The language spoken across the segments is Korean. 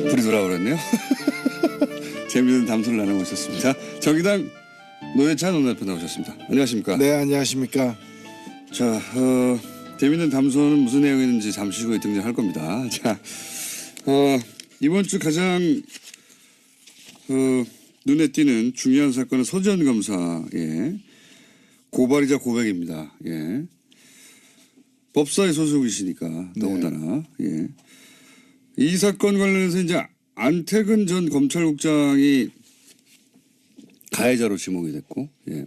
불이 돌아오렸네요. 재미있는 담소를 나누고 있었습니다. 정의당 노회찬 원내대표 나오셨습니다. 안녕하십니까? 네, 안녕하십니까? 자, 재미있는 담소는 무슨 내용이었는지 잠시 후에 등장할 겁니다. 자, 이번 주 가장 눈에 띄는 중요한 사건은 소지현 검사의 고발이자 고백입니다. 예. 법사위 소속이시니까 더군다나. 예. 이 사건 관련해서 이제 안태근 전 검찰국장이 가해자로 지목이 됐고, 예.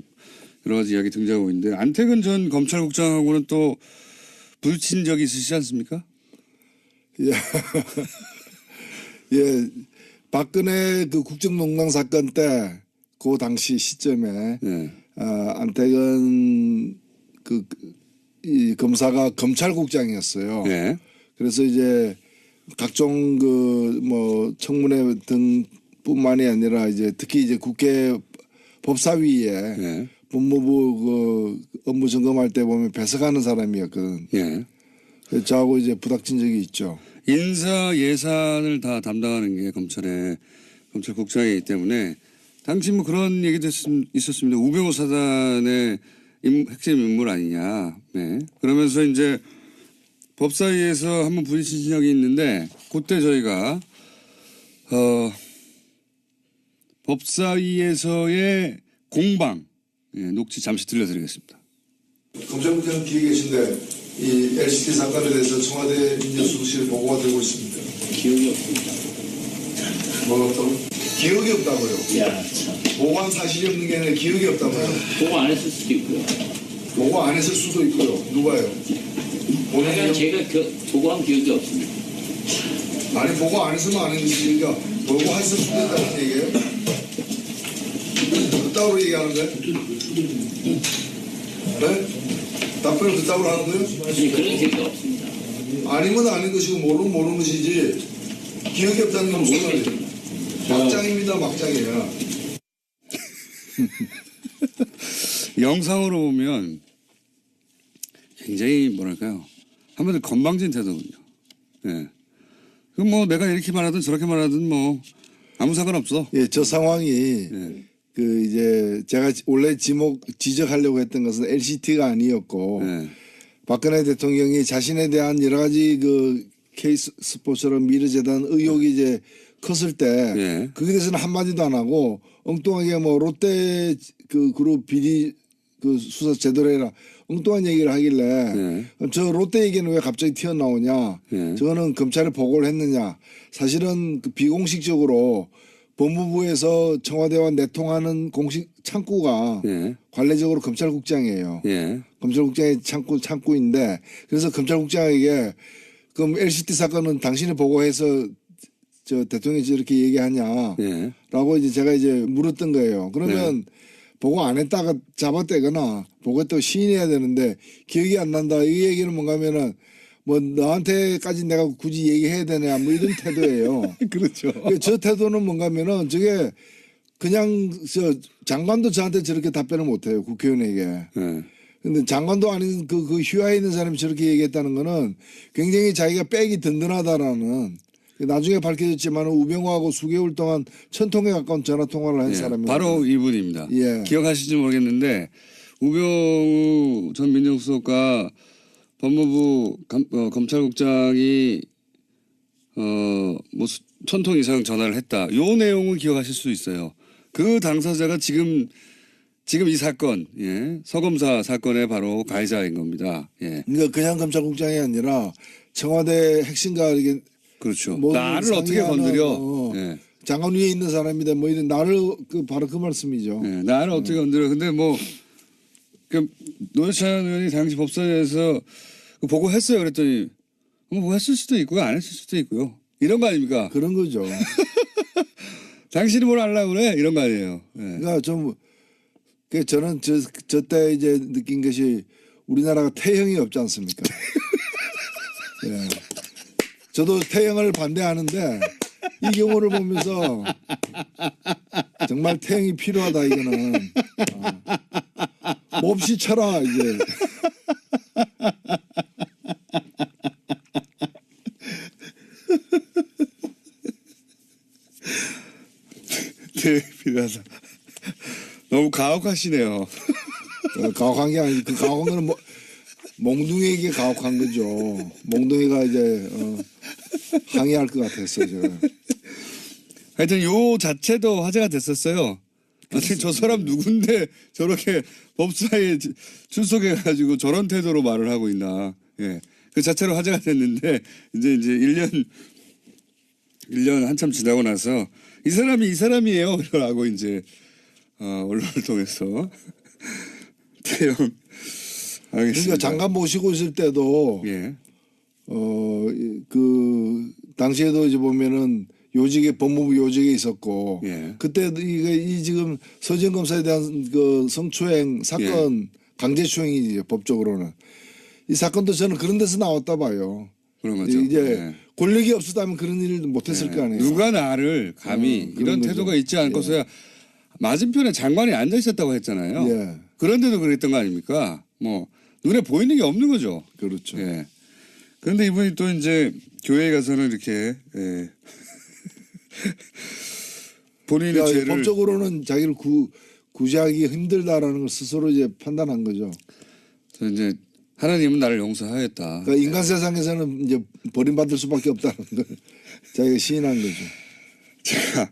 여러 가지 이야기 등장하고 있는데 안태근 전 검찰국장하고는 또 부딪힌 적이 있으시지 않습니까? 예. 예. 박근혜 그 국정농단 사건 때 그 당시 시점에 예. 안태근 이 검사가 검찰국장이었어요. 예. 그래서 이제 각종 청문회 등뿐만이 아니라 이제 특히 이제 국회 법사위에 예. 법무부 업무 점검할 때 보면 배석하는 사람이었거든. 예. 그래서 저하고 이제 부닥친 적이 있죠. 인사 예산을 다 담당하는 게 검찰국장이기 때문에 당시 뭐 그런 얘기도 있었습니다. 우병우 사단의 핵심 인물 아니냐. 네. 그러면서 이제 법사위에서 한번 부딪힌 적이 있는데 그때 저희가 법사위에서의 공방 녹취 잠시 들려드리겠습니다. 검찰국장 뒤에 계신데 이 LCT 사건에 대해서 청와대 민정수석실에 보고가 되고 있습니다. 기억이 없습니다. 뭐가 없다고? 기억이 없다고요? 야, 참. 보고한 사실이 없는 게 아니라 기억이 없다고요? 보고 안 했을 수도 있고요. 보고 안 했을 수도 있고요. 누가요? 그러니까 제가 보고한 기억이 없습니다. 아니 보고 안 했으면 안 했으니까 보고했을 수도 있다는 얘기예요? 그따구로 얘기하는 거예요? 네? 답변을 그따구로 하는 거예요? 아니, 그런 기억이 없습니다. 아니면 아닌 것이고 모르는 것이지 기억이 없다는 건 무슨 말이에요? 막장입니다. 막장이에요. 영상으로 보면 굉장히 뭐랄까요. 한마디로 건방진 태도군요. 예. 그럼 뭐 내가 이렇게 말하든 저렇게 말하든 뭐 아무 상관없어. 예, 저 상황이 예. 이제 제가 원래 지적하려고 했던 것은 LCT가 아니었고 예. 박근혜 대통령이 자신에 대한 여러 가지 케이스 스포츠처럼 미르재단 의혹이 이제 컸을 때 예. 거기에 대해서는 한마디도 안 하고 엉뚱하게 뭐 롯데 그룹 비리 수사 제대로 해라 엉뚱한 얘기를 하길래 예. 저 롯데 얘기는 왜 갑자기 튀어나오냐 예. 저거는 검찰에 보고를 했느냐 사실은 비공식적으로 법무부에서 청와대와 내통하는 공식 창구가 예. 관례적으로 검찰국장이에요. 예. 검찰국장의 창구인데 그래서 검찰국장에게 그럼 LCT 사건은 당신이 보고해서 저 대통령이 저렇게 얘기하냐 예. 라고 이제 제가 이제 물었던 거예요. 그러면 보고 안 했다가 잡아떼거나 보고했다고 시인해야 되는데 기억이 안 난다. 이 얘기는 뭔가 하면은 뭐 너한테까지 내가 굳이 얘기해야 되냐 뭐 이런 태도예요. 그렇죠. 저 태도는 뭔가 하면은 저게 그냥 장관도 저한테 저렇게 답변을 못해요. 국회의원에게. 예. 근데 장관도 아닌 그 휘하에 있는 사람이 저렇게 얘기했다는 거는 굉장히 자기가 백이 든든하다라는 나중에 밝혀졌지만 우병우하고 수개월 동안 1000통에 가까운 전화 통화를 한 예. 사람입니다. 바로 이분입니다. 예. 기억하실지 모르겠는데 우병우 전 민정수석과 법무부 검찰국장이 뭐 1000통 이상 전화를 했다. 요 내용은 기억하실 수 있어요. 그 당사자가 지금 이 사건, 예, 서검사 사건의 바로 가해자인 겁니다. 예. 그러니까 그냥 검찰국장이 아니라 청와대 핵심가 이게 그렇죠. 뭐 나를 어떻게 상의하는, 건드려? 예. 장관 위에 있는 사람이다. 뭐 이런 나를 바로 그 말씀이죠. 예. 나를 어떻게 건드려? 근데 뭐 노회찬 의원이 당시 법사위에서 보고했어요. 그랬더니 뭐 보고했을 수도 있고요, 안 했을 수도 있고요. 이런 거 아닙니까? 그런 거죠. 당신이 뭘 하려고 그래? 이런 거 아니에요. 예. 그러니까 저는 저 때 이제 느낀 것이 우리나라가 태형이 없지 않습니까? 예. 저도 태형을 반대하는데 이 경우를 보면서 정말 태형이 필요하다 이거는 몹시 쳐라 이제. 제비라서 너무 가혹하시네요. 가혹한 게 아니지. 그 가혹한 거는 뭐 몽둥이에게 가혹한 거죠. 몽둥이가 이제 항의할 것 같았어요. 제가. 하여튼 요 자체도 화제가 됐었어요. 아니 저 사람 누군데 저렇게 법사에 출석해가지고 저런 태도로 말을 하고 있나. 예. 그 자체로 화제가 됐는데 이제 1년 한참 지나고 나서 이 사람이 이 사람이에요. 라고 이제 언론을 통해서 대형 알겠습니다. 그러니까 장관 모시고 있을 때도 예. 그 당시에도 이제 보면은 요직에 법무부 요직에 있었고 예. 그때 이 지금 서지현 검사에 대한 그 성추행 사건 강제추행이죠 법적으로는 이 사건도 저는 그런 데서 나왔다 봐요. 그런 거죠. 이제 예. 권력이 없었다면 그런 일을 못했을 거 아니에요. 누가 나를 감히 그런 이런 거죠. 태도가 있지 않고서야 맞은편에 장관이 앉아 있었다고 했잖아요. 예. 그런데도 그랬던 거 아닙니까? 뭐 눈에 보이는 게 없는 거죠. 그렇죠. 예. 그런데 이분이 또 이제 교회에 가서는 이렇게 예. 본인의 그러니까 죄를 법적으로는 자기를 구제하기 힘들다라는 걸 스스로 이제 판단한 거죠. 저 이제 하나님은 나를 용서하였다. 그러니까 인간 세상에서는 이제 버림받을 수밖에 없다는 걸 자기가 시인한 거죠. 자,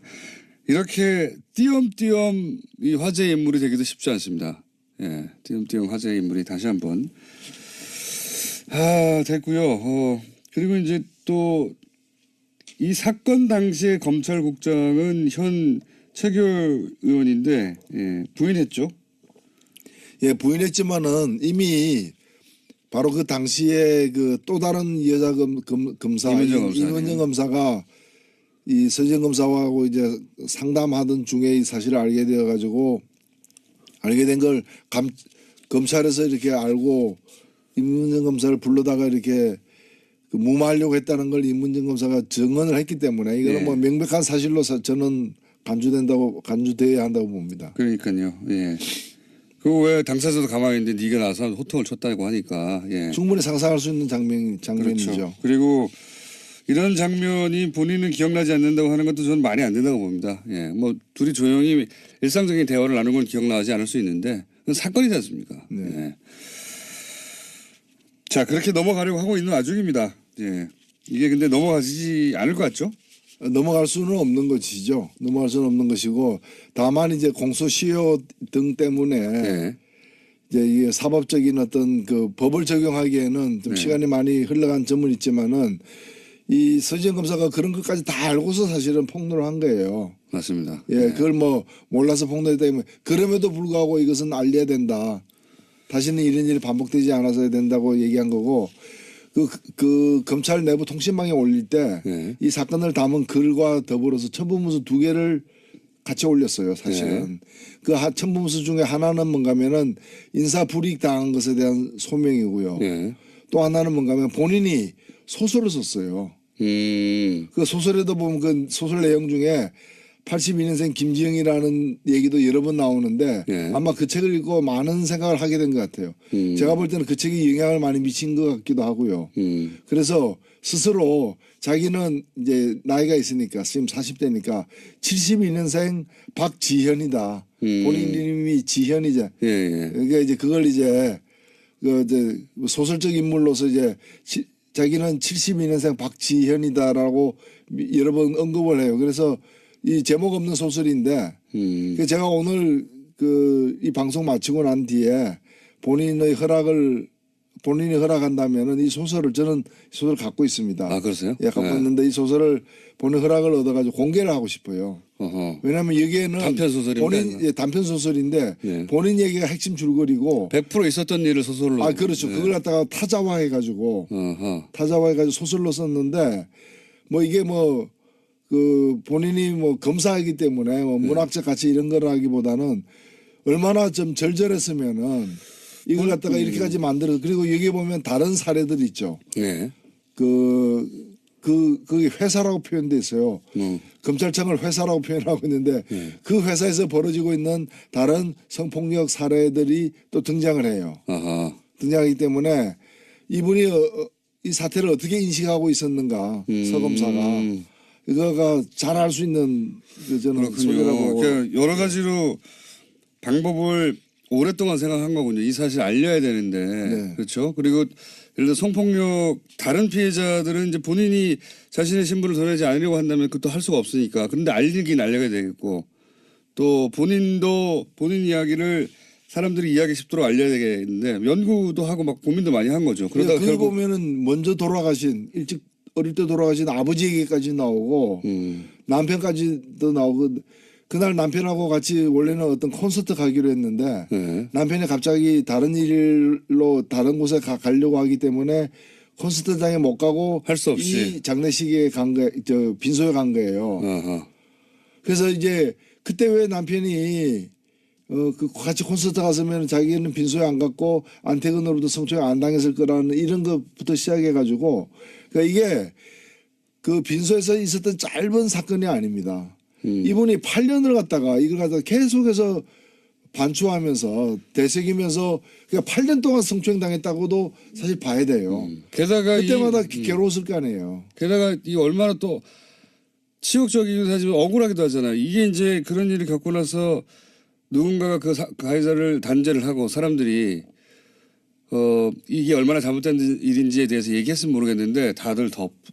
이렇게 띄엄띄엄 이 화제의 인물이 되기도 쉽지 않습니다. 예, 띄엄띄엄 화제의 인물이 다시 한번 됐고요. 그리고 이제 또 이 사건 당시에 검찰국장은 현 최규 의원인데 예, 부인했죠. 예, 부인했지만은 이미 바로 그 당시에 그 또 다른 여자 검사 이문정 검사가 이 서지현 검사하고 이제 상담하던 중에 이 사실을 알게 되어 가지고 알게 된 걸 검찰에서 이렇게 알고 이문정 검사를 불러다가 이렇게 그 무마하려고 했다는 걸 이문정 검사가 증언을 했기 때문에 이거는 예. 뭐 명백한 사실로 저는 간주돼야 한다고 봅니다. 그러니까요. 예. 그 왜 당사자도 가만히 있는데 네가 나서 호통을 쳤다고 하니까 예. 충분히 상상할 수 있는 장면이죠. 그렇죠. 그리고 이런 장면이 본인은 기억나지 않는다고 하는 것도 저는 말이 안 된다고 봅니다. 예. 뭐 둘이 조용히 일상적인 대화를 나눈 건 기억나지 않을 수 있는데 그건 사건이지 않습니까? 네. 예. 자, 그렇게 넘어가려고 하고 있는 와중입니다. 예. 이게 근데 넘어가지 않을 것 같죠? 넘어갈 수는 없는 것이죠. 넘어갈 수는 없는 것이고 다만 이제 공소시효 등 때문에 예. 이제 이게 사법적인 어떤 그 법을 적용하기에는 좀 네. 시간이 많이 흘러간 점은 있지만은 이 서지현 검사가 그런 것까지 다 알고서 사실은 폭로를 한 거예요. 맞습니다. 예, 그걸 뭐 몰라서 폭로했다면 그럼에도 불구하고 이것은 알려야 된다. 다시는 이런 일이 반복되지 않아서야 된다고 얘기한 거고 그 검찰 내부 통신망에 올릴 때 이 네. 사건을 담은 글과 더불어서 첨부문서 2개를 같이 올렸어요. 사실은 그 첨부문서 중에 하나는 뭔가면은 인사 불이익 당한 것에 대한 소명이고요. 예. 또 하나는 뭔가면 본인이 소설을 썼어요. 그 소설에도 보면 그 소설 내용 중에 82년생 김지영이라는 얘기도 여러 번 나오는데 예. 아마 그 책을 읽고 많은 생각을 하게 된 것 같아요. 제가 볼 때는 그 책이 영향을 많이 미친 것 같기도 하고요. 그래서 스스로 자기는 이제 나이가 있으니까 지금 40대니까 72년생 박지현이다. 본인 이름이 지현이자. 예, 예. 그러니까 이제 그걸 이제 그 이제 소설적 인물로서 이제 자기는 72년생 박지현이다라고 여러 번 언급을 해요. 그래서 이 제목 없는 소설인데 제가 오늘 이 방송 마치고 난 뒤에 본인이 허락한다면은 이 소설을 저는 소설을 갖고 있습니다. 아, 그러세요? 예, 갖고 네. 있는데 이 소설을 본인 허락을 얻어가지고 공개를 하고 싶어요. 어허. 왜냐하면 여기에는 단편 소설인데 본인 단편 소설인데 예. 본인 얘기가 핵심 줄거리고 100% 있었던 일을 소설로. 그렇죠. 네. 그걸 갖다가 타자화해가지고 어허. 타자화해가지고 소설로 썼는데 뭐 이게 뭐 그 본인이 뭐 검사이기 때문에 뭐 문학적 가치 이런 걸 하기보다는 얼마나 좀 절절했으면은 이걸 갖다가 이렇게까지 만들어서 그리고 여기 보면 다른 사례들 있죠. 네. 그게 회사라고 표현돼 있어요. 검찰청을 회사라고 표현하고 있는데 그 회사에서 벌어지고 있는 다른 성폭력 사례들이 또 등장을 해요. 아하. 등장하기 때문에 이분이 이 사태를 어떻게 인식하고 있었는가 서 검사가 이거가 잘할 수 있는 저는 소리라고. 그렇군요. 그러니까 여러 가지로 방법을 오랫동안 생각한 거군요. 이 사실 알려야 되는데. 네. 그렇죠. 그리고 예를 들어 성폭력 다른 피해자들은 이제 본인이 자신의 신분을 드러내지 않으려고 한다면 그것도 할 수가 없으니까. 그런데 알리긴 알려야 되겠고 또 본인도 본인 이야기를 사람들이 이해하기 쉽도록 알려야 되겠는데 연구도 하고 막 고민도 많이 한 거죠. 그러다가 그걸 결국 보면은 먼저 돌아가신 일찍 어릴 때 돌아가신 아버지 얘기까지 나오고 남편까지도 나오고 그날 남편하고 같이 원래는 어떤 콘서트 가기로 했는데 네. 남편이 갑자기 다른 일로 다른 곳에 가려고 하기 때문에 콘서트장에 못 가고 할 수 없이. 이 장례식에 저 빈소에 간 거예요. 아하. 그래서 이제 그때 왜 남편이 그 같이 콘서트 갔으면 자기는 빈소에 안 갔고 안태근으로도 성추행 안 당했을 거라는 이런 것부터 시작해 가지고 그러니까 이게 그 빈소에서 있었던 짧은 사건이 아닙니다. 이분이 8년을 갖다가 이걸 갖다가 계속해서 반추하면서 되새기면서 그러니까 8년 동안 성추행 당했다고도 사실 봐야 돼요. 게다가 그때마다 괴로웠을 거 아니에요. 게다가 이 얼마나 또 치욕적이기도 하지만 억울하기도 하잖아요. 이게 이제 그런 일을 겪고 나서 누군가가 그 가해자를 단죄를 하고 사람들이 이게 얼마나 잘못된 일인지에 대해서 얘기했으면 모르겠는데 다들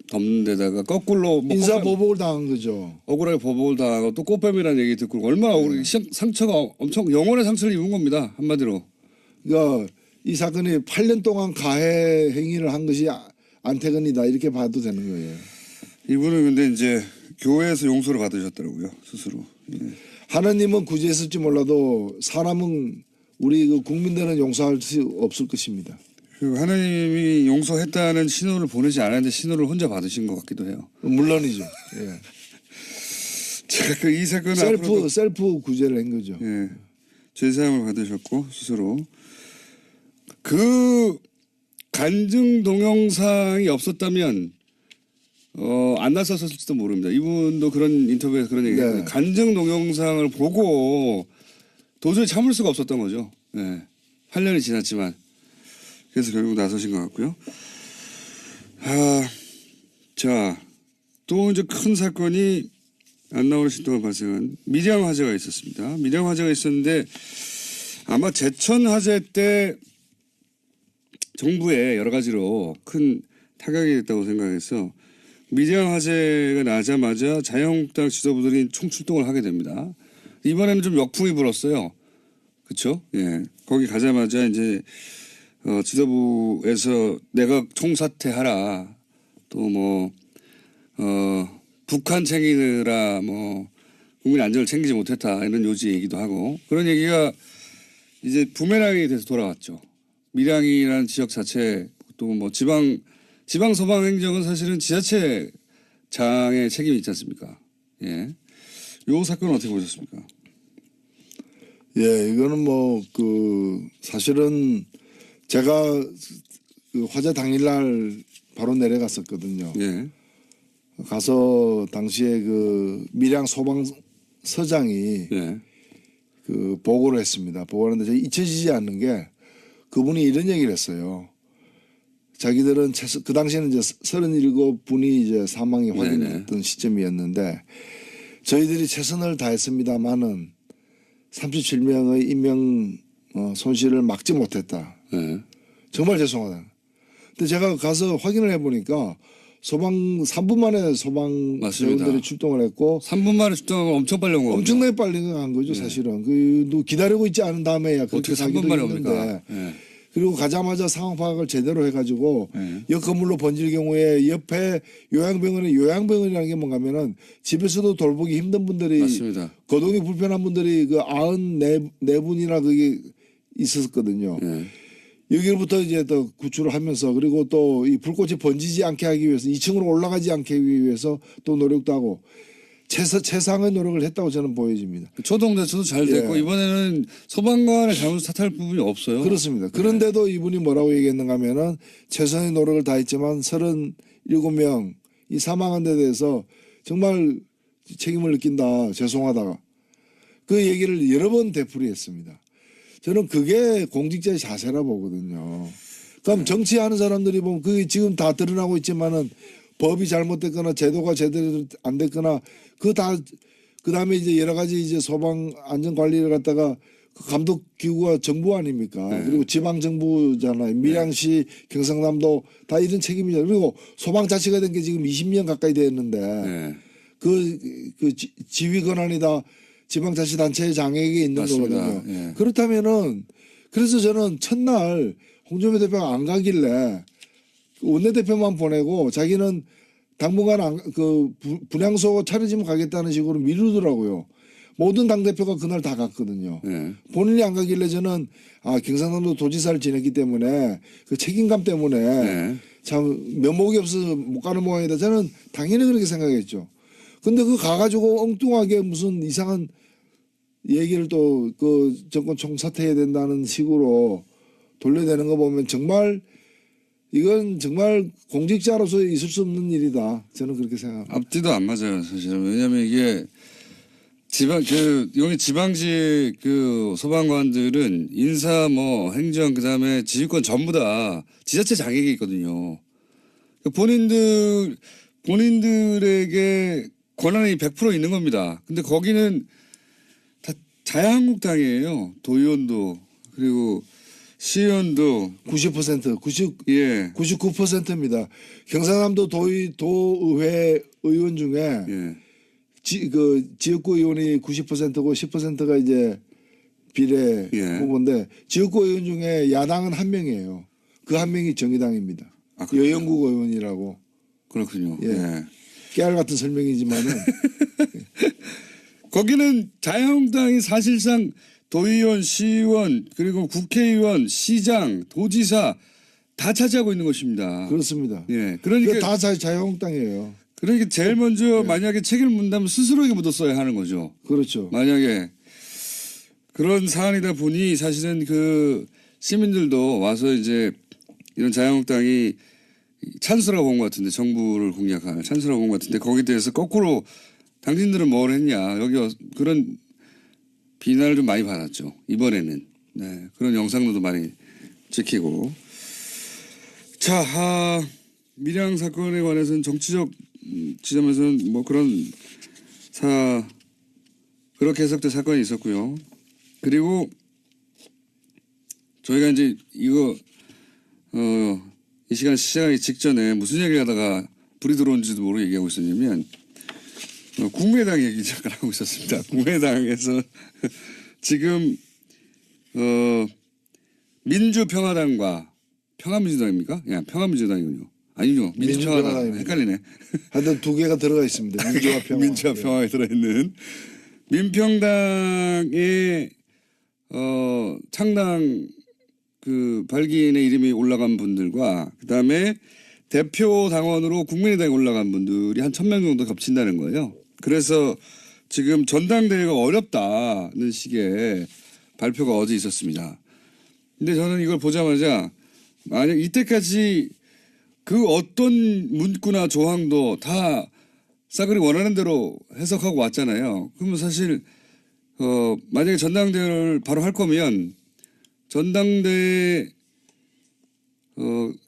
덮는 데다가 거꾸로 뭐 인사 보복을 당한 거죠. 억울하게 보복을 당하고 또 꽃뱀이라는 얘기 듣고 얼마나 억울하게 상처가 엄청 영혼의 상처를 입은 겁니다. 한마디로. 그러니까 이 사건이 8년 동안 가해 행위를 한 것이 안태근이다 이렇게 봐도 되는 거예요. 이분은 근데 이제 교회에서 용서를 받으셨더라고요. 스스로. 예. 하나님은 구제했을지 몰라도 사람은 우리 그 국민들은 용서할 수 없을 것입니다. 그리고 하나님이 용서했다는 신호를 보내지 않았는데 신호를 혼자 받으신 것 같기도 해요. 물론이죠. 예. 제가 그 이 사건은 셀프 구제를 한 거죠. 예, 죄사함을 받으셨고 스스로 그 간증 동영상이 없었다면 안 나섰을지도 모릅니다. 이분도 그런 인터뷰에서 그런 얘기했거든요. 네. 간증 동영상을 보고 도저히 참을 수가 없었던 거죠. 예. 8년이 지났지만 그래서 결국 나서신 것 같고요. 자, 또 이제 큰 사건이 안 나오는 시 동안 발생한 밀양 화재가 있었습니다. 밀양 화재가 있었는데 아마 제천 화재 때 정부에 여러 가지로 큰 타격이 됐다고 생각해서 밀양 화재가 나자마자 자유한국당 지도부들이 총출동을 하게 됩니다. 이번에는 좀 역풍이 불었어요. 그렇죠? 예. 거기 가자마자 이제 지도부에서 내각 총사퇴하라. 또 뭐 북한 챙기느라 뭐 국민 안전을 챙기지 못했다 이런 요지 얘기도 하고 그런 얘기가 이제 부메랑이 돼서 돌아왔죠. 밀양이라는 지역 자체 또 뭐 지방 소방 행정은 사실은 지자체장의 책임이 있지 않습니까? 예. 요 사건은 어떻게 보셨습니까? 예, 이거는 뭐 사실은 제가 그 화재 당일날 바로 내려갔었거든요. 예. 가서 당시에 그 밀양 소방서장이 예. 그 보고를 했습니다. 보고하는데 제가 잊혀지지 않는 게 그분이 이런 얘기를 했어요. 자기들은 그 당시에는 이제 37분이 이제 사망이 확인됐던 시점이었는데 저희들이 최선을 다했습니다만은 37명의 인명 손실을 막지 못했다. 예. 정말 죄송하다. 근데 제가 가서 확인을 해보니까 3분 만에 소방 맞습니다. 대원들이 출동을 했고 3분 만에 출동하면 엄청 빨리 온 거거든요. 엄청나게 빨리 간 거죠 사실은. 그 기다리고 있지 않은 다음에야 그렇게 어떻게 3분 가기도 만에 했는데 옵니까? 예. 그리고 가자마자 상황 파악을 제대로 해가지고 네. 옆 건물로 번질 경우에 옆에 요양병원이라는 게 뭔가 하면은 집에서도 돌보기 힘든 분들이 맞습니다. 거동이 불편한 분들이 그 94분이나 그게 있었거든요. 예. 여기로부터 이제 더 구출을 하면서 그리고 또 이 불꽃이 번지지 않게 하기 위해서 2층으로 올라가지 않게 위해서 또 노력도 하고 최상의 노력을 했다고 저는 보여집니다. 초동 대처도 잘 됐고 예. 이번에는 소방관의 잘못 탓할 부분이 없어요. 그렇습니다. 그런데도 이분이 뭐라고 얘기했는가 하면은 최선의 노력을 다했지만 37명 이 사망한 데 대해서 정말 책임을 느낀다. 죄송하다. 그 얘기를 여러 번 되풀이했습니다. 저는 그게 공직자의 자세라 보거든요. 그럼 정치하는 사람들이 보면 그게 지금 다 드러나고 있지만은 법이 잘못됐거나 제도가 제대로 안 됐거나 그다음에 이제 여러 가지 이제 소방 안전 관리를 갖다가 그 감독 기구가 정부 아닙니까? 네. 그리고 지방 정부잖아요. 밀양시, 경상남도 다 이런 책임이죠. 그리고 소방 자치가 된 게 지금 20년 가까이 됐는데 네. 지휘 권한이 다 지방자치단체의 장에게 있는 맞습니다. 거거든요. 예. 그렇다면은 그래서 저는 첫날 홍준표 대표가 안 가길래 원내대표만 보내고 자기는 당분간 분향소 차려지면 가겠다는 식으로 미루더라고요. 모든 당대표가 그날 다 갔거든요. 네. 본인이 안 가길래 저는 경상남도 도지사를 지냈기 때문에 그 책임감 때문에 네. 참 면목이 없어서 못 가는 모양이다. 저는 당연히 그렇게 생각했죠. 근데 그 가가지고 엉뚱하게 무슨 이상한 얘기를 또 그 정권 총사퇴해야 된다는 식으로 돌려대는 거 보면 정말 이건 정말 공직자로서 있을 수 없는 일이다. 저는 그렇게 생각합니다. 앞뒤도 안 맞아요, 사실은. 왜냐하면 이게 여기 지방직 그 소방관들은 인사 뭐 행정 그다음에 지휘권 전부 다 지자체 장애가 있거든요. 본인들에게 권한이 100% 있는 겁니다. 근데 거기는 다 자유한국당이에요. 도의원도 그리고 시의원도 90%, 99%입니다. 경상남도 도의회 의원 중에 예. 지역구 의원이 90%고 10%가 이제 비례 예. 후보인데 지역구 의원 중에 야당은 한 명이에요. 그 한 명이 정의당입니다. 아, 그렇군요. 여영국 의원이라고. 그렇군요. 예. 예. 깨알 같은 설명이지만은 거기는 자유한국당이 사실상 도의원, 시의원, 그리고 국회의원, 시장, 도지사 다 차지하고 있는 것입니다. 그렇습니다. 예. 그러니까 그러니까 다 자유한국당이에요. 제일 먼저 만약에 책임을 묻는다면 스스로에게 묻었어야 하는 거죠. 그렇죠. 만약에 그런 사안이다 보니 사실은 그 시민들도 와서 이제 이런 자유한국당이 찬스라고 본 것 같은데 정부를 공략할 찬스라고 본 것 같은데 거기에 대해서 거꾸로 당신들은 뭘 했냐 여기 그런 비난을 좀 많이 받았죠. 이번에는 네, 그런 영상들도 많이 찍히고 자 밀양 사건에 관해서는 정치적 지점에서는 뭐 그렇게 해석된 사건이 있었고요. 그리고 저희가 이제 이거 이 시간 시작하기 직전에 무슨 얘기를 하다가 불이 들어온지도 모르고 얘기하고 있었냐면 국민의당 얘기 잠깐 하고 있었습니다. 국민의당에서 지금 민주평화당과 평화민주당입니까? 야, 평화민주당이군요. 아니죠. 민주평화당. 헷갈리네. 하여튼 두 개가 들어가 있습니다. 민주와 평화. 민주와 평화에 들어있는 민평당의 창당 그 발기인의 이름이 올라간 분들과 그다음에 대표 당원으로 국민의당에 올라간 분들이 한 1,000명 정도 겹친다는 거예요. 그래서 지금 전당대회가 어렵다는 식의 발표가 어제 있었습니다. 근데 저는 이걸 보자마자 만약 이때까지 그 어떤 문구나 조항도 다 싸그리 원하는 대로 해석하고 왔잖아요. 그러면 사실 만약에 전당대회를 바로 할 거면 전당대회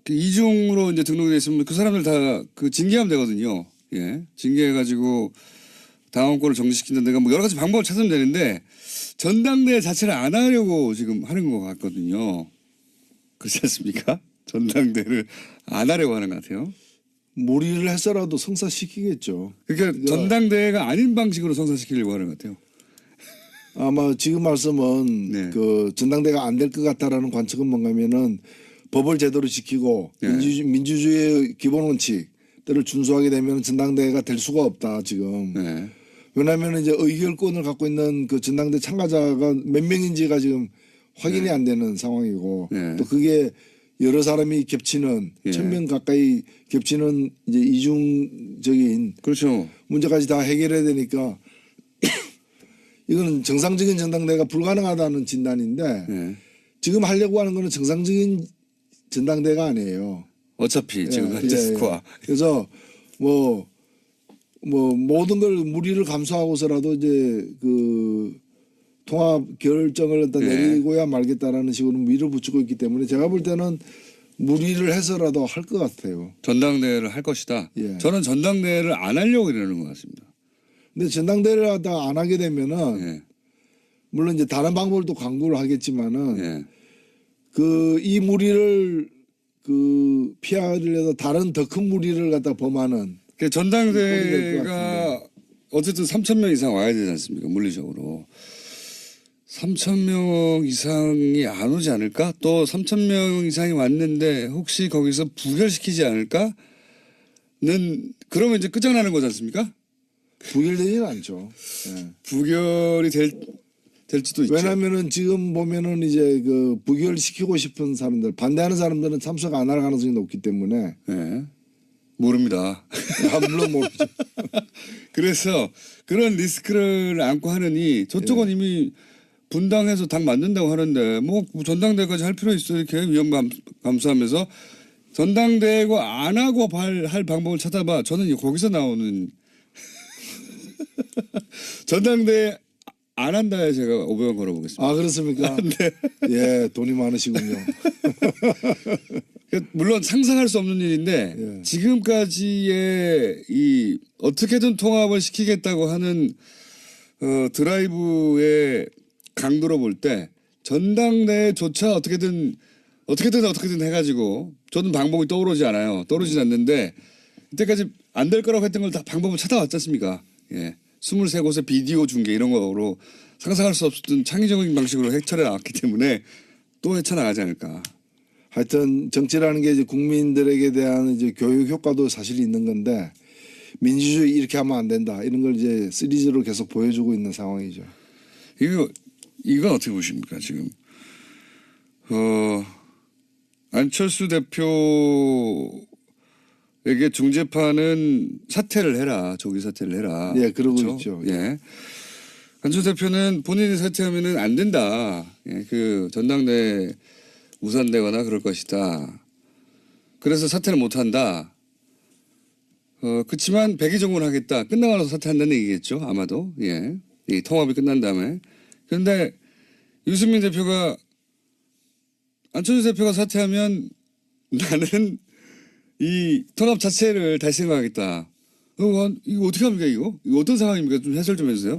이중으로 이제 등록이 돼 있으면 그 사람들 다 그 징계하면 되거든요. 예, 징계해가지고 당원권을 정지시킨다는 데가 뭐 여러 가지 방법을 찾으면 되는데 전당대회 자체를 안 하려고 지금 하는 것 같거든요. 그렇지 않습니까? 전당대회를 안 하려고 하는 것 같아요. 무리를 해서라도 성사시키겠죠. 그러니까 전당대회가 아닌 방식으로 성사시키려고 하는 것 같아요. 아마 지금 말씀은 네. 그 전당대가 안 될 것 같다라는 관측은 뭔가면은 법을 제대로 지키고 네. 민주주의의 기본 원칙들을 준수하게 되면 전당대회가 될 수가 없다 지금. 네. 왜냐하면 이제 의결권을 갖고 있는 그 전당대 참가자가 몇 명인지가 지금 확인이 네. 안 되는 상황이고 네. 또 그게 여러 사람이 겹치는 예. 1,000명 가까이 겹치는 이제 이중적인 그렇죠. 문제까지 다 해결해야 되니까 이거는 정상적인 전당대회가 불가능하다는 진단인데 네. 지금 하려고 하는 거는 정상적인 전당대회가 아니에요. 어차피 지금 현재 스코어. 그래서 뭐 모든 걸 무리를 감수하고서라도 이제 그 통합 결정을 일단 네. 내리고야 말겠다라는 식으로 밀어붙이고 있기 때문에 제가 볼 때는 무리를 해서라도 할 것 같아요. 전당대회를 할 것이다. 예. 저는 전당대회를 안 하려고 이러는 것 같습니다. 근데 전당대회를 하다 안 하게 되면은 예. 물론 이제 다른 방법을 또 강구를 하겠지만은 예. 그 이 무리를 그 피하려다 다른 더 큰 무리를 갖다 범하는 그 꼴이 될것 전당대회가 어쨌든 3천 명 이상 와야 되지 않습니까? 물리적으로. 3천 명 이상이 안 오지 않을까? 또 3천 명 이상이 왔는데 혹시 거기서 부결시키지 않을까? 는 그러면 이제 끝장나는 거지 않습니까? 부결되지는 않죠. 예. 부결이 될지도 있죠. 왜냐하면은 지금 보면은 이제 그 부결시키고 싶은 사람들 반대하는 사람들은 참석 안 할 가능성이 높기 때문에 예. 모릅니다. 물론 모르죠. 그래서 그런 리스크를 안고 하느니 저쪽은 이미 분당해서 당 만든다고 하는데 뭐 전당대회까지 할 필요 있어 이렇게 위험 감수하면서 전당대회가 안 하고 할 방법을 찾아봐. 저는 거기서 나오는 전당대회 안 한다에 제가 500원 걸어보겠습니다. 아 그렇습니까? 네. 예, 돈이 많으시군요. 물론 상상할 수 없는 일인데 예. 지금까지의 이 어떻게든 통합을 시키겠다고 하는 드라이브의 강도로 볼 때 전당대회조차 어떻게든 해가지고 저는 방법이 떠오르지 않아요. 떠오르진 않는데 이때까지 안 될 거라고 했던 걸 다 방법을 찾아왔지 않습니까? 예. 23곳의 비디오 중계 이런 거로 상상할 수 없었던 창의적인 방식으로 해철해 나왔기 때문에 또 헤쳐나가지 않을까. 하여튼 정치라는 게 이제 국민들에게 대한 이제 교육 효과도 사실 있는 건데 민주주의 이렇게 하면 안 된다 이런 걸 이제 시리즈로 계속 보여주고 있는 상황이죠. 이건 어떻게 보십니까 지금? 안철수 대표에게 중재파는 사퇴를 해라, 조기 사퇴를 해라. 예, 그러고 그렇죠? 있죠. 예. 안철수 대표는 본인이 사퇴하면은 안 된다. 예, 그 전당대회 무산되거나 그럴 것이다. 그래서 사퇴를 못 한다. 그렇지만 백의종군 하겠다. 끝나고 나서 사퇴한다는 얘기겠죠. 아마도. 예. 이 통합이 끝난 다음에. 그런데 유승민 대표가 안철수 대표가 사퇴하면 나는 이 통합 자체를 다시 생각하겠다. 이거 어떻게 합니까 이거? 이거 어떤 상황입니까? 좀 해설 좀 해주세요.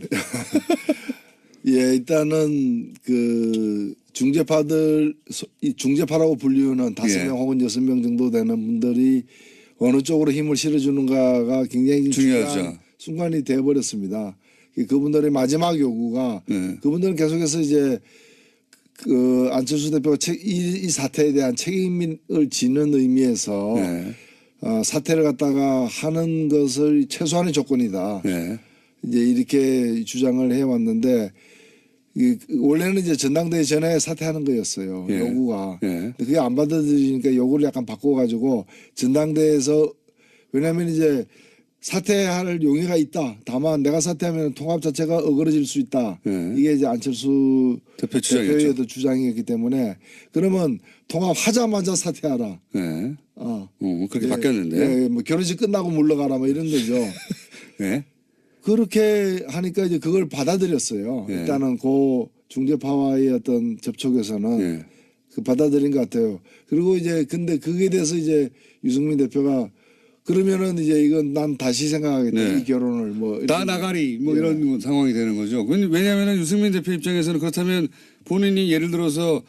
예, 일단은 그 이 중재파라고 불리우는 5명 예. 혹은 6명 정도 되는 분들이 어느 쪽으로 힘을 실어주는가가 굉장히 중요하죠. 중요한 순간이 되어버렸습니다. 그분들의 마지막 요구가 네. 그분들은 계속해서 이제 그 안철수 대표가 이 사태에 대한 책임을 지는 의미에서 네. 사퇴를 갖다가 하는 것을 최소한의 조건이다. 네. 이제 이렇게 주장을 해왔는데 원래는 이제 전당대회 전에 사퇴하는 거였어요. 예. 요구가. 예. 근데 그게 안 받아들이니까 요구를 약간 바꿔가지고 전당대회에서 왜냐하면 이제 사퇴할 용의가 있다. 다만 내가 사퇴하면 통합 자체가 어그러질 수 있다. 예. 이게 이제 안철수 대표 주장이었죠. 대표의 주장이었기 때문에 그러면 통합하자마자 사퇴하라. 네. 그렇게 예, 바뀌었는데. 예, 뭐 결혼식 끝나고 물러가라 뭐 이런 거죠. 네. 그렇게 하니까 이제 그걸 받아들였어요. 예. 일단은 그 중재파와의 어떤 접촉에서는 예. 그 받아들인 것 같아요. 그리고 이제 근데 그게 대해서 이제 유승민 대표가 그러면은 이제 이건 난 다시 생각하겠다. 네. 이 결혼을 뭐 다 나가리 뭐 예. 이런 상황이 되는 거죠. 왜냐하면 유승민 대표 입장에서는 그렇다면 본인이 예를 들어서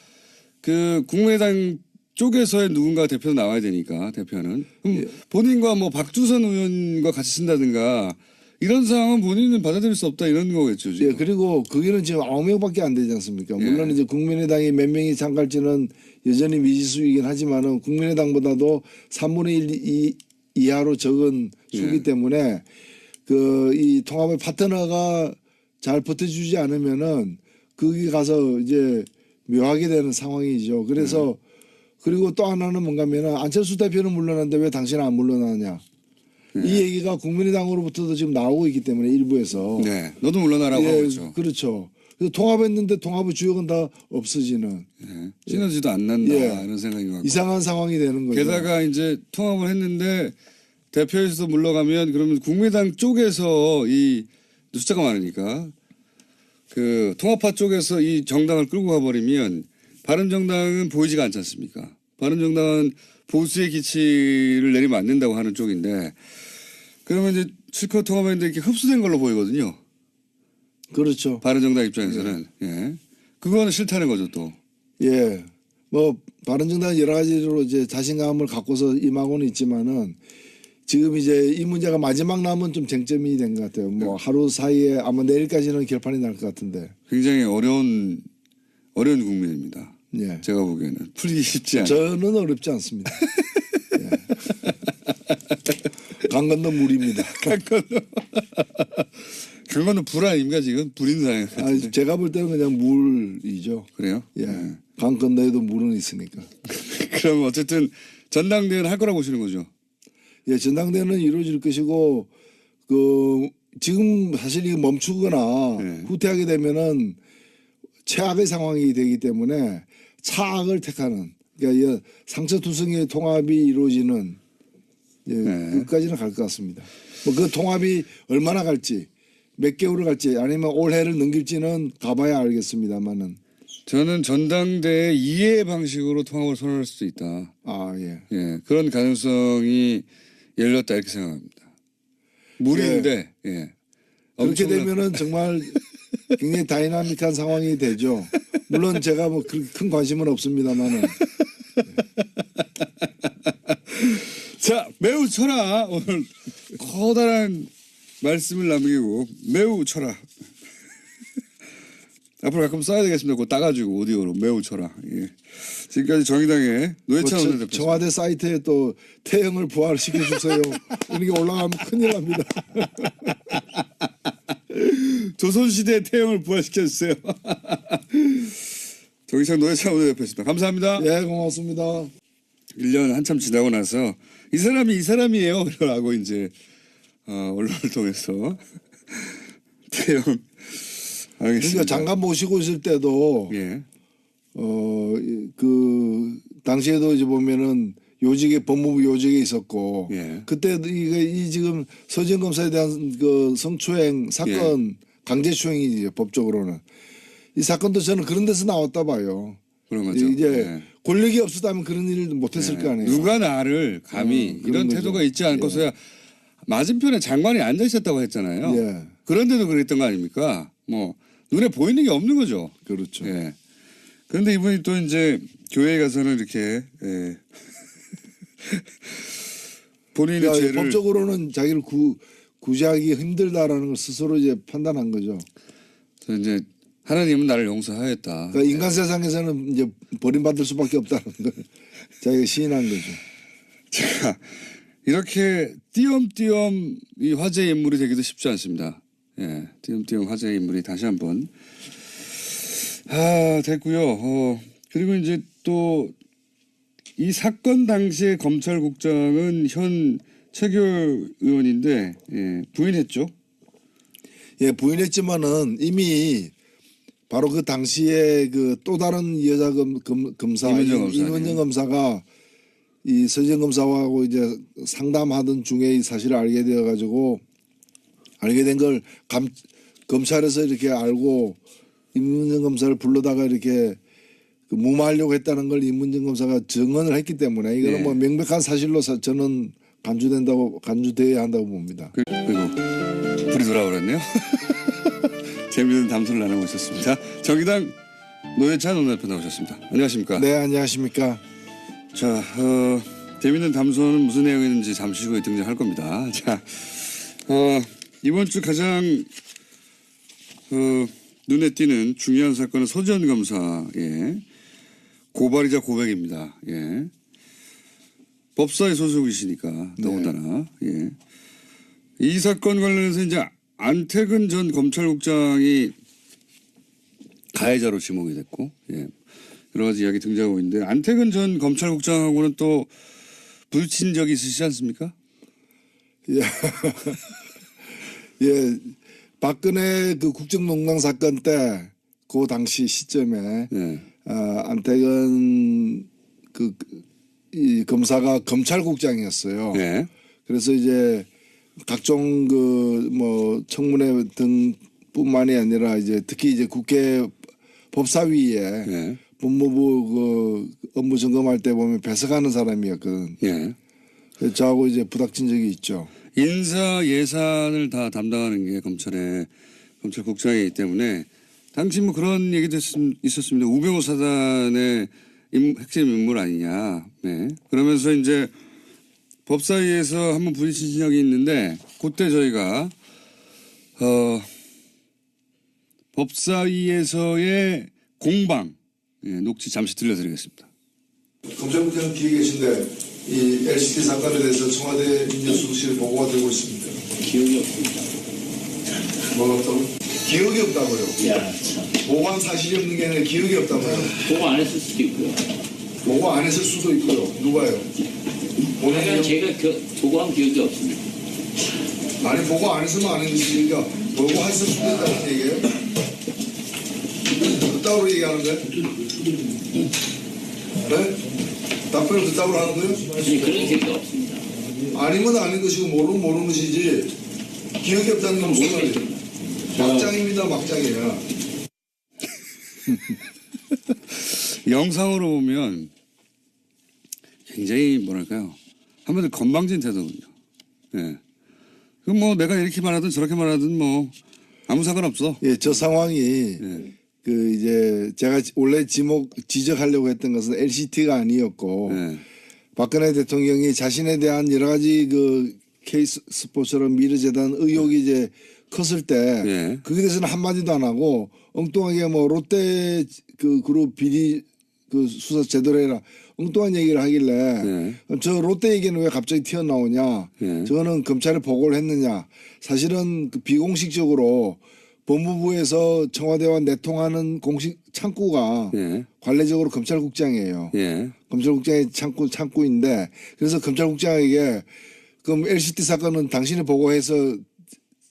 그 국민의당 쪽에서의 누군가 대표 나와야 되니까 대표는 그럼 본인과 뭐 박주선 의원과 같이 쓴다든가 이런 상황은 본인은 받아들일 수 없다 이런 거겠죠. 지금. 예, 그리고 거기는 지금 9명밖에 안 되지 않습니까? 물론 예. 이제 국민의당이 몇 명이 참갈지는 여전히 미지수이긴 하지만은 국민의당보다도 3분의 1 이하로 적은 수기 예. 때문에 그 이 통합의 파트너가 잘 버텨주지 않으면은 거기 가서 이제 묘하게 되는 상황이죠. 그래서 그리고 또 하나는 뭔가면은 안철수 대표는 물러났는데 왜 당신은 안 물러나냐. 이 얘기가 국민의당으로부터도 지금 나오고 있기 때문에 일부에서. 네. 너도 물러나라고 하고 있죠. 그렇죠. 그래서 통합했는데 통합의 주역은 다 없어지는 예. 시너지도 안 난다 예. 이런 생각인 것 같고. 이상한 상황이 되는 거죠. 게다가 이제 통합을 했는데 대표에서 물러가면 그러면 국민의당 쪽에서 이 숫자가 많으니까 그 통합파 쪽에서 이 정당을 끌고 가버리면 바른정당은 보이지가 않지 않습니까? 바른정당은 보수의 기치를 내리면 안 된다고 하는 쪽인데 그러면 이제 실컷 통합했는데 이렇게 흡수된 걸로 보이거든요. 그렇죠. 바른정당 입장에서는. 예. 그거는 싫다는 거죠 또. 예. 뭐 바른정당은 여러 가지로 이제 자신감을 갖고서 임하고는 있지만은 지금 이제 이 문제가 마지막 남은 좀 쟁점이 된 것 같아요. 뭐 하루 사이에 아마 내일까지는 결판이 날 것 같은데. 굉장히 어려운 국면입니다. 예. 제가 보기에는 풀기 쉽지 않아요. 저는 어렵지 않습니다. 예. 강 건너 물입니다. 그거는 불 아닙니까 지금? 불인사예요. 아니, 제가 볼 때는 그냥 물이죠. 그래요? 예. 강 건너에도 물은 있으니까. 그럼 어쨌든 전당대회는 할 거라고 보시는 거죠? 예, 전당대회는 이루어질 것이고 그 지금 사실 이 멈추거나 네. 후퇴하게 되면은 최악의 상황이 되기 때문에 차악을 택하는 그러니까 이 상처투성이의 통합이 이루어지는 예, 네. 끝까지는 갈 것 같습니다. 뭐 그 통합이 얼마나 갈지 몇 개월을 갈지 아니면 올해를 넘길지는 가봐야 알겠습니다만은 저는 전당대회 이해 방식으로 통합을 선언할 수도 있다. 아 예. 예, 그런 가능성이 열렸다 이렇게 생각합니다. 무리인데, 예. 그렇게 엄청난- 되면은 정말 굉장히 다이나믹한 상황이 되죠. 물론 제가 뭐 큰 관심은 없습니다만은 자, 매우 쳐라. 오늘 커다란 말씀을 남기고 매우 쳐라. 앞으로 가끔 써야 되겠습니다. 그거 따가지고 오디오로 매우 쳐라. 예. 지금까지 정의당의 노회찬 뭐 원내대표. 청와대 사이트에 또 태형을 부활시켜 주세요. 이런 게 올라가면 큰일 납니다. 조선시대 태형을 부활시켜 주세요. 정의당 노회찬 원내대표였습니다. 감사합니다. 예, 고맙습니다. 1년 한참 지나고 나서 이 사람이 이 사람이에요. 라고 이제 언론을 통해서 태형 알겠습니다. 그러니까 장관 모시고 있을 때도 예. 그 당시에도 이제 보면은 요직에 법무부 요직에 있었고 예. 그때도 이 지금 서지현 검사에 대한 그 성추행 사건 강제추행이지 법적으로는 이 사건도 저는 그런 데서 나왔다 봐요. 그런 거죠. 이제 예. 권력이 없었다면 그런 일을 못했을 거 아니에요. 누가 나를 감히 그런 이런 거죠. 태도가 있지 않고서야 맞은편에 장관이 앉아 있었다고 했잖아요. 예. 그런데도 그랬던 거 아닙니까? 뭐 눈에 보이는 게 없는 거죠. 그렇죠. 예. 그런데 이분이 또 이제 교회에 가서는 이렇게 예. 본인의 그러니까 죄를 법적으로는 자기를 구제하기 힘들다라는 걸 스스로 이제 판단한 거죠. 그래서 이제 하나님은 나를 용서하였다. 그러니까 인간 세상에서는 이제 버림받을 수밖에 없다는 걸 자기가 시인한 거죠. 자, 이렇게 띄엄띄엄 이 화제의 인물이 되기도 쉽지 않습니다. 예, 띄엄띄엄 화제의 인물이 다시 한번 됐고요. 그리고 이제 또 이 사건 당시에 검찰국장은 현 최규 의원인데 예, 부인했죠. 예, 부인했지만은 이미 바로 그 당시에 그 또 다른 여자 검사 이문정 검사가 이 서지현 검사하고 이제 상담하던 중에 이 사실을 알게 되어 가지고 알게 된 걸 검찰에서 이렇게 알고 이문정 검사를 불러다가 이렇게 그 무마하려고 했다는 걸 이문정 검사가 증언을 했기 때문에 이거는 네. 뭐 명백한 사실로 저는 간주돼야 한다고 봅니다. 그리고 불이 돌아오렸네요. 재미있는 담소를 나누고 있었습니다. 정의당 노회찬 원내대표 나오셨습니다. 안녕하십니까? 네, 안녕하십니까? 자, 재미있는 담소는 무슨 내용이었는지 잠시 후에 등장할 겁니다. 자, 이번 주 가장 눈에 띄는 중요한 사건은 서지현 검사의 고발이자 고백입니다. 예. 법사위 소속이시니까 더군다나 예. 이 사건 관련해서 이제 안태근 전 검찰국장이 가해자로 지목이 됐고 예. 여러 가지 이야기 등장하고 있는데 안태근 전 검찰국장하고는 또 부딪힌 적이 있으시지 않습니까? 예. 예. 박근혜 그 국정농단 사건 때 그 당시 시점에 예. 안태근 이 검사가 검찰국장이었어요. 예. 그래서 이제 각종 그 뭐 청문회 등뿐만이 아니라 이제 특히 이제 국회 법사위에 예. 법무부 그 업무 점검할 때 보면 배석하는 사람이었거든. 예. 그래서 저하고 이제 부닥친 적이 있죠. 인사 예산을 다 담당하는 게 검찰국장이기 때문에 당시 뭐 그런 얘기도 있었습니다. 우병우 사단의 핵심 인물 아니냐. 네. 그러면서 이제 법사위에서 한번 부딪힌 적이 있는데 그때 저희가 법사위에서의 공방 녹취 잠시 들려드리겠습니다. 검찰국장 뒤에 계신데 이 LCT 사건에 대해서 청와대 민정수석실 보고가 되고 있습니다. 기억이 없습니다. 뭐가 없다고? 기억이 없다고요. 야, 참. 보고한 사실이 없는 게 아니라 기억이 없다고요. 보고 안 했을 수도 있고요. 보고 안 했을 수도 있고요. 누가요? 그러니까 제가 보고한 기억이 없습니다. 아니 보고 안 했으면 안 했으니까 보고 했을 수도 있다는 얘기예요? 그따구로 얘기하는 거예요? 네? 답변을 그따구로 하는 거예요? 아니, 그런 기억이 없습니다. 아니면 아닌 것이고 모르면 모르는 것이지 기억이 없다는 건 무슨 말이에요? 막장입니다. 막장이야. 영상으로 보면 굉장히 뭐랄까요. 한마디로 건방진 태도군요. 예. 그럼 뭐 내가 이렇게 말하든 저렇게 말하든 뭐 아무 상관없어. 예, 저 상황이 예. 그 이제 제가 원래 지적하려고 했던 것은 LCT가 아니었고 예. 박근혜 대통령이 자신에 대한 여러 가지 그 K스포츠처럼 미르재단 의혹이 이제 컸을 때 예. 거기에 대해서는 한마디도 안 하고 엉뚱하게 뭐 롯데 그 그룹 비리 그 수사 제대로 해라 엉뚱한 얘기를 하길래 예. 저 롯데 얘기는 왜 갑자기 튀어나오냐 예. 저거는 검찰에 보고를 했느냐 사실은 그 비공식적으로 법무부에서 청와대와 내통하는 공식 창구가 예. 관례적으로 검찰국장이에요. 예. 검찰국장의 창구인데 그래서 검찰국장에게 그럼 LCT 사건은 당신이 보고해서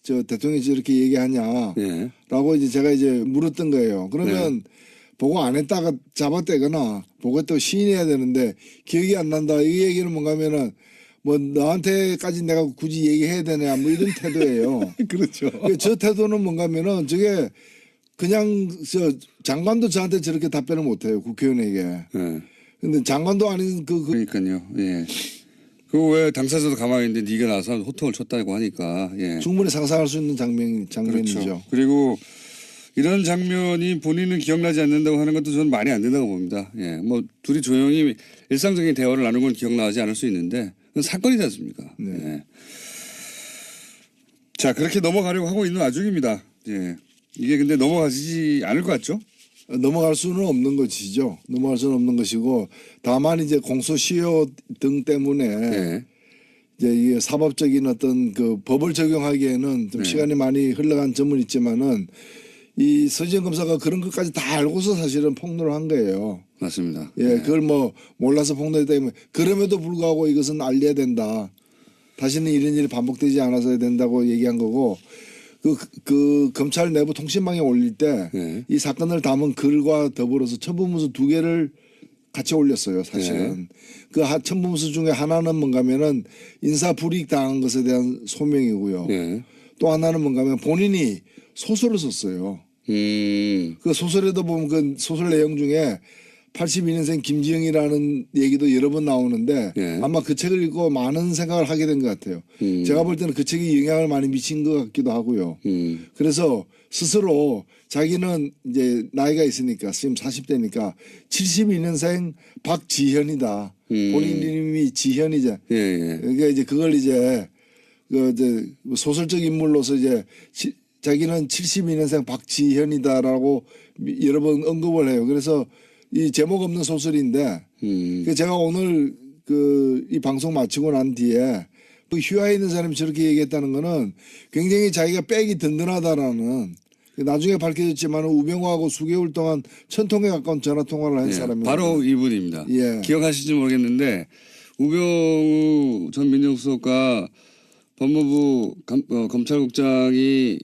저 대통령이 저렇게 얘기하냐라고 예. 이제 제가 이제 물었던 거예요. 그러면 보고 안 했다가 잡아떼거나 보고했다고 시인해야 되는데 기억이 안 난다. 이 얘기는 뭔가면은 뭐 너한테까지 내가 굳이 얘기해야 되냐 뭐 이런 태도예요. 그렇죠. 저 태도는 뭔가면은 저게 그냥 저 장관도 저한테 저렇게 답변을 못해요. 국회의원에게. 예. 근데 장관도 아닌 그러니까요. 예. 그 왜 당사자도 가만히 있는데 네가 나서 호통을 쳤다고 하니까. 예. 충분히 상상할 수 있는 장면이죠. 그렇죠. 그리고 이런 장면이 본인은 기억나지 않는다고 하는 것도 저는 말이 안 된다고 봅니다. 예. 뭐 둘이 조용히 일상적인 대화를 나누는 건 기억나지 않을 수 있는데 그건 사건이지 않습니까? 네. 예. 자, 그렇게 넘어가려고 하고 있는 와중입니다. 예. 이게 근데 넘어가지 않을 것 같죠? 넘어갈 수는 없는 것이죠. 넘어갈 수는 없는 것이고 다만 이제 공소시효 등 때문에 예. 이제 이게 사법적인 어떤 그 법을 적용하기에는 좀 시간이 많이 흘러간 점은 있지만은 이 서지현 검사가 그런 것까지 다 알고서 사실은 폭로를 한 거예요. 맞습니다. 예, 그걸 뭐 몰라서 폭로했다 면 그럼에도 불구하고 이것은 알려야 된다. 다시는 이런 일이 반복되지 않아서야 된다고 얘기한 거고 그 검찰 내부 통신망에 올릴 때 이 사건을 담은 글과 더불어서 첨부문서 2개를 같이 올렸어요. 사실은 그 첨부문서 중에 하나는 뭔가면은 인사 불이익 당한 것에 대한 소명이고요. 또 하나는 뭔가면 본인이 소설을 썼어요. 그 소설에도 보면 그 소설 내용 중에 82년생 김지영이라는 얘기도 여러 번 나오는데 아마 그 책을 읽고 많은 생각을 하게 된 것 같아요. 제가 볼 때는 그 책이 영향을 많이 미친 것 같기도 하고요. 그래서 스스로 자기는 이제 나이가 있으니까 지금 40대니까 72년생 박지현이다. 본인 이름이 지현이자. 그러니까 이제 그걸 이제 그 이제 소설적 인물로서 이제 자기는 72년생 박지현이다라고 여러 번 언급을 해요. 그래서 이 제목 없는 소설인데 제가 오늘 그 이 방송 마치고 난 뒤에 그 휴하에 있는 사람이 저렇게 얘기했다는 거는 굉장히 자기가 백이 든든하다라는 나중에 밝혀졌지만 우병우하고 수개월 동안 1000통에 가까운 전화 통화를 한 사람입니다. 바로 이분입니다. 기억하실지 모르겠는데 우병우 전 민정수석과 법무부 검찰국장이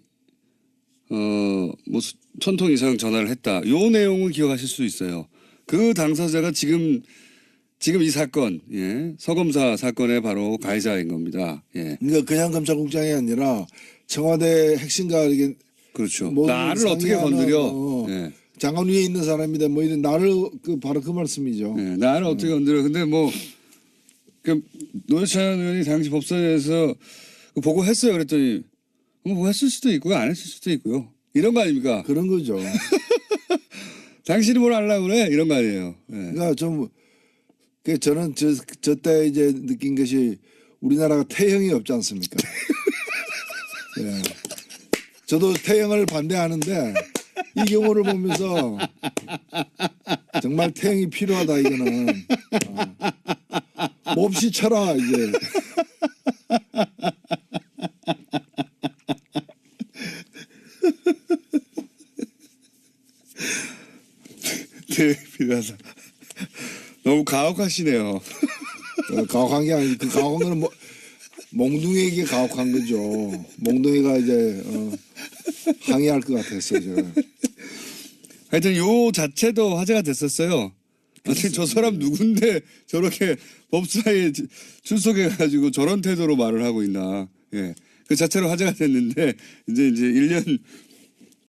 뭐 1000통 이상 전화를 했다. 요 내용은 기억하실 수 있어요. 그 당사자가 지금 이 사건, 서검사 사건의 바로 가해자인 겁니다. 그러니까 그냥 검찰국장이 아니라 청와대 핵심가 이게 그렇죠. 나를 어떻게 건드려? 장관 위에 있는 사람이다 뭐 이런 나를 바로 그 말씀이죠. 네, 나를 어떻게 건드려. 근데 뭐 노회찬 의원이 당시 법사위에서 보고했어요. 그랬더니 뭐 했을 수도 있고요. 안 했을 수도 있고요. 이런 거 아닙니까? 그런 거죠. 당신이 뭘 하려고 그래? 이런 거 아니에요. 네. 그러니까 좀 저는 저때 이제 느낀 것이 우리나라가 태형이 없지 않습니까? 예. 저도 태형을 반대하는데 이 경우를 보면서 정말 태형이 필요하다 이거는 몹시 쳐라 이제. 네, 필요하다. 너무 가혹하시네요. 가혹한 게 아니고 그 가혹한 거는 뭐 몽둥이에게 가혹한 거죠. 몽둥이가 이제 항의할 것 같았어요. 제가. 하여튼 요 자체도 화제가 됐었어요. 아니 저 사람 누군데 저렇게 법사에 출석해가지고 저런 태도로 말을 하고 있나. 예. 그 자체로 화제가 됐는데 이제 1년